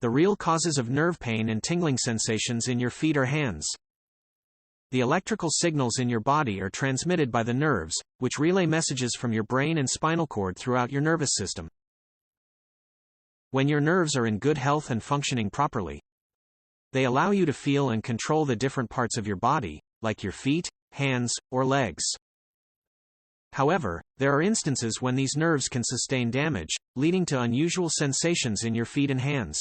The real causes of nerve pain and tingling sensations in your feet or hands. The electrical signals in your body are transmitted by the nerves, which relay messages from your brain and spinal cord throughout your nervous system. When your nerves are in good health and functioning properly, they allow you to feel and control the different parts of your body, like your feet, hands, or legs. However, there are instances when these nerves can sustain damage, leading to unusual sensations in your feet and hands.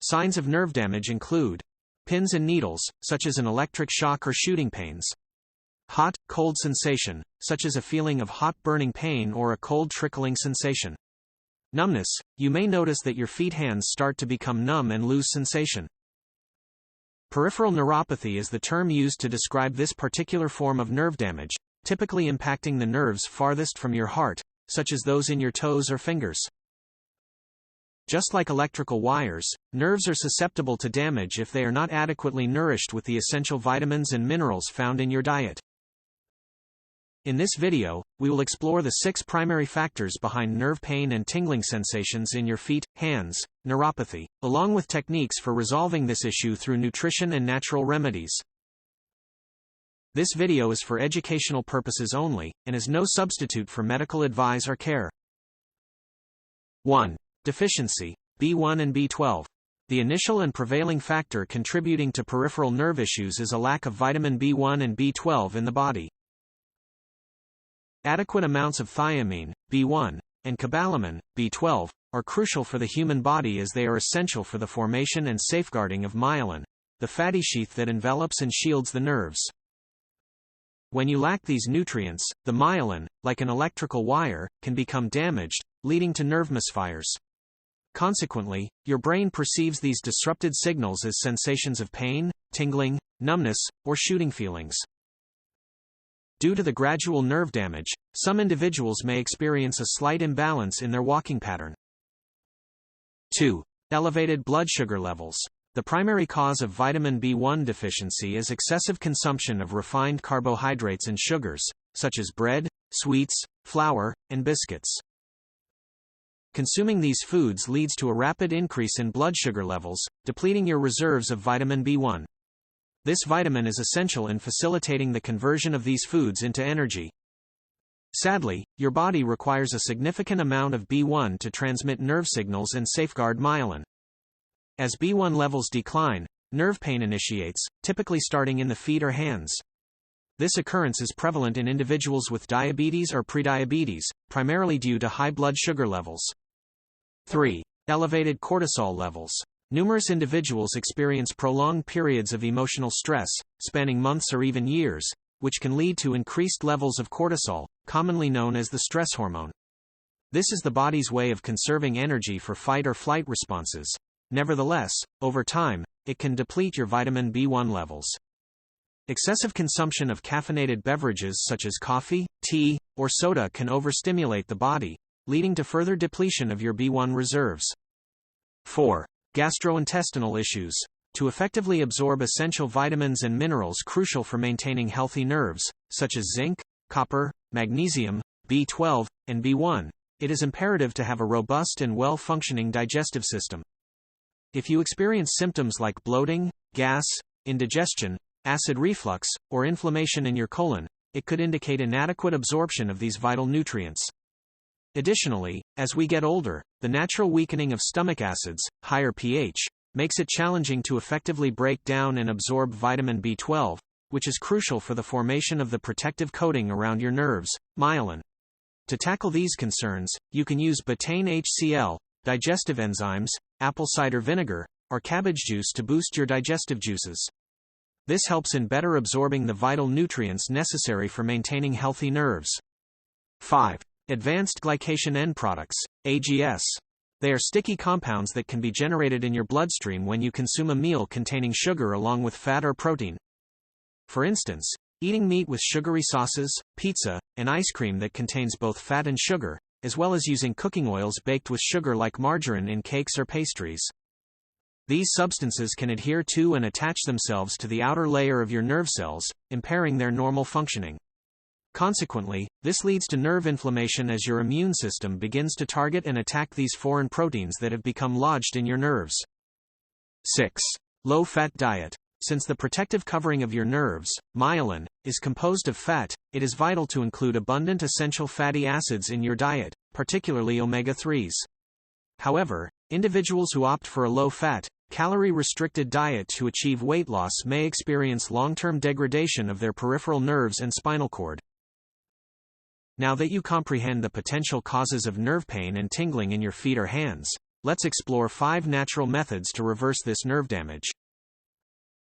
Signs of nerve damage include pins and needles, such as an electric shock or shooting pains. Hot, cold sensation, such as a feeling of hot burning pain or a cold trickling sensation. Numbness, you may notice that your hands start to become numb and lose sensation. Peripheral neuropathy is the term used to describe this particular form of nerve damage, typically impacting the nerves farthest from your heart, such as those in your toes or fingers. Just like electrical wires, nerves are susceptible to damage if they are not adequately nourished with the essential vitamins and minerals found in your diet. In this video, we will explore the 6 primary factors behind nerve pain and tingling sensations in your feet, hands, neuropathy, along with techniques for resolving this issue through nutrition and natural remedies. This video is for educational purposes only, and is no substitute for medical advice or care. 1. Deficiency, B1 and B12. The initial and prevailing factor contributing to peripheral nerve issues is a lack of vitamin B1 and B12 in the body. Adequate amounts of thiamine, B1, and cobalamin, B12, are crucial for the human body as they are essential for the formation and safeguarding of myelin, the fatty sheath that envelops and shields the nerves. When you lack these nutrients, the myelin, like an electrical wire, can become damaged, leading to nerve misfires. Consequently, your brain perceives these disrupted signals as sensations of pain, tingling, numbness, or shooting feelings. Due to the gradual nerve damage, some individuals may experience a slight imbalance in their walking pattern. 2. Elevated blood sugar levels. The primary cause of vitamin B1 deficiency is excessive consumption of refined carbohydrates and sugars, such as bread, sweets, flour, and biscuits. Consuming these foods leads to a rapid increase in blood sugar levels, depleting your reserves of vitamin B1. This vitamin is essential in facilitating the conversion of these foods into energy. Sadly, your body requires a significant amount of B1 to transmit nerve signals and safeguard myelin. As B1 levels decline, nerve pain initiates, typically starting in the feet or hands. This occurrence is prevalent in individuals with diabetes or prediabetes, primarily due to high blood sugar levels. 3. Elevated cortisol levels. Numerous individuals experience prolonged periods of emotional stress, spanning months or even years, which can lead to increased levels of cortisol, commonly known as the stress hormone. This is the body's way of conserving energy for fight or flight responses. Nevertheless, over time, it can deplete your vitamin B1 levels. Excessive consumption of caffeinated beverages such as coffee, tea, or soda can overstimulate the body, leading to further depletion of your B1 reserves. 4. Gastrointestinal issues. To effectively absorb essential vitamins and minerals crucial for maintaining healthy nerves, such as zinc, copper, magnesium, B12, and B1, it is imperative to have a robust and well-functioning digestive system. If you experience symptoms like bloating, gas, indigestion, acid reflux, or inflammation in your colon, it could indicate inadequate absorption of these vital nutrients. Additionally, as we get older, the natural weakening of stomach acids, higher pH, makes it challenging to effectively break down and absorb vitamin B12, which is crucial for the formation of the protective coating around your nerves, myelin. To tackle these concerns, you can use betaine HCl, digestive enzymes, apple cider vinegar, or cabbage juice to boost your digestive juices. This helps in better absorbing the vital nutrients necessary for maintaining healthy nerves. 5. Advanced glycation end products, AGS. They are sticky compounds that can be generated in your bloodstream when you consume a meal containing sugar along with fat or protein. For instance, eating meat with sugary sauces, pizza, and ice cream that contains both fat and sugar, as well as using cooking oils baked with sugar like margarine in cakes or pastries. These substances can adhere to and attach themselves to the outer layer of your nerve cells, impairing their normal functioning. Consequently, this leads to nerve inflammation as your immune system begins to target and attack these foreign proteins that have become lodged in your nerves. 6. Low-fat diet. Since the protective covering of your nerves, myelin, is composed of fat, it is vital to include abundant essential fatty acids in your diet, particularly omega-3s. However, individuals who opt for a low-fat, calorie-restricted diet to achieve weight loss may experience long-term degradation of their peripheral nerves and spinal cord. Now that you comprehend the potential causes of nerve pain and tingling in your feet or hands, let's explore 5 natural methods to reverse this nerve damage.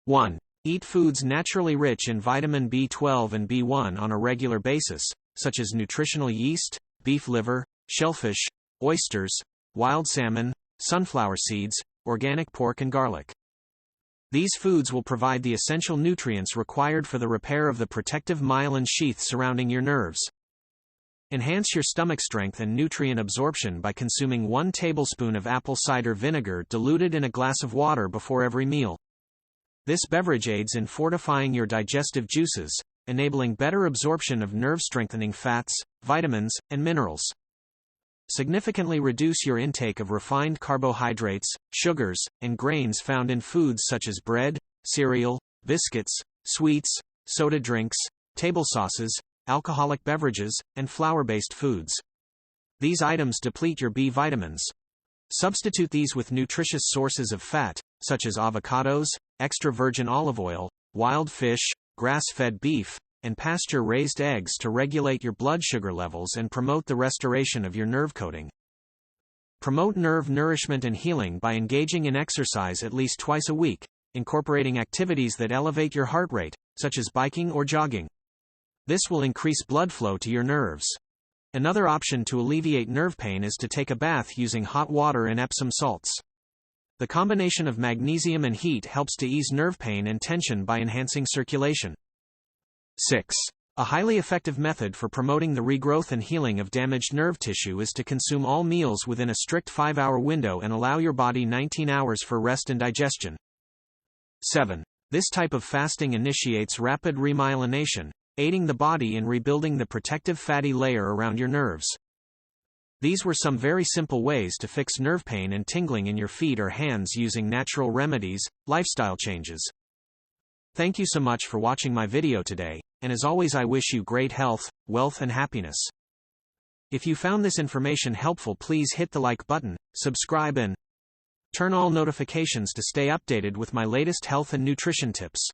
1. Eat foods naturally rich in vitamin B12 and B1 on a regular basis, such as nutritional yeast, beef liver, shellfish, oysters, wild salmon, sunflower seeds, organic pork and garlic. These foods will provide the essential nutrients required for the repair of the protective myelin sheath surrounding your nerves. Enhance your stomach strength and nutrient absorption by consuming 1 tablespoon of apple cider vinegar diluted in a glass of water before every meal. This beverage aids in fortifying your digestive juices, enabling better absorption of nerve-strengthening fats, vitamins, and minerals. Significantly reduce your intake of refined carbohydrates, sugars, and grains found in foods such as bread, cereal, biscuits, sweets, soda drinks, table sauces, alcoholic beverages, and flour-based foods. These items deplete your B vitamins. Substitute these with nutritious sources of fat, such as avocados, extra virgin olive oil, wild fish, grass-fed beef, and pasture-raised eggs to regulate your blood sugar levels and promote the restoration of your nerve coating. Promote nerve nourishment and healing by engaging in exercise at least twice a week, incorporating activities that elevate your heart rate, such as biking or jogging. This will increase blood flow to your nerves. Another option to alleviate nerve pain is to take a bath using hot water and Epsom salts. The combination of magnesium and heat helps to ease nerve pain and tension by enhancing circulation. 6. A highly effective method for promoting the regrowth and healing of damaged nerve tissue is to consume all meals within a strict 5-hour window and allow your body 19 hours for rest and digestion. 7. This type of fasting initiates rapid remyelination, aiding the body in rebuilding the protective fatty layer around your nerves. These were some very simple ways to fix nerve pain and tingling in your feet or hands using natural remedies, lifestyle changes. Thank you so much for watching my video today, and as always I wish you great health, wealth and happiness. If you found this information helpful, please hit the like button, subscribe and turn all notifications to stay updated with my latest health and nutrition tips.